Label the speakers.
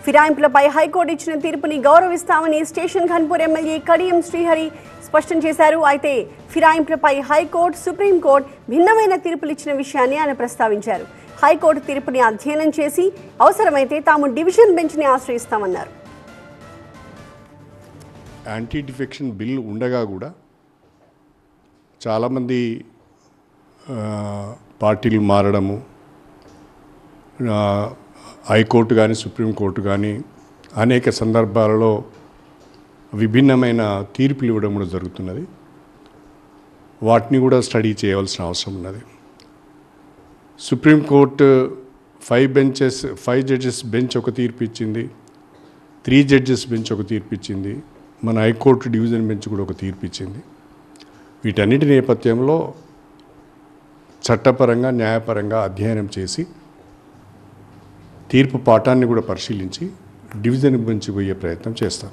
Speaker 1: ఫిరాయింపులపై high court ఇచ్చిన తీర్పుని గౌరవిస్తామని station Ghanpur MLA Kadiyam Srihari స్పష్టం చేశారు. అయితే ఫిరాయింపులపై హైకోర్టు, సుప్రీంకోర్టు భిన్నమైన తీర్పులు ఇచ్చిన విషయాన్ని ఆయన ప్రస్తావించారు. హైకోర్టు తీర్పుని అధ్యయనం చేసి అవసరమైతే తాము డివిజన్ బెంచ్ని ఆశ్రయిస్తామన్నారు.
Speaker 2: యాంటీ డిఫెక్షన్ బిల్ ఉండగా కూడా చాలామంది పార్టీలు మారడము, హైకోర్టు కానీ సుప్రీంకోర్టు కానీ అనేక సందర్భాలలో విభిన్నమైన తీర్పులు ఇవ్వడం కూడా జరుగుతున్నది. వాటిని కూడా స్టడీ చేయవలసిన అవసరం ఉన్నది. సుప్రీంకోర్టు 5 జడ్జెస్ బెంచ్ ఒక తీర్పు ఇచ్చింది, 3 జడ్జెస్ బెంచ్ ఒక తీర్పు ఇచ్చింది, మన హైకోర్టు డివిజన్ బెంచ్ కూడా ఒక తీర్పు ఇచ్చింది. వీటన్నిటి నేపథ్యంలో చట్టపరంగా, న్యాయపరంగా అధ్యయనం చేసి తీర్పు పాఠాన్ని కూడా పరిశీలించి డివిజన్ బెంచ్ పోయే ప్రయత్నం చేస్తాం.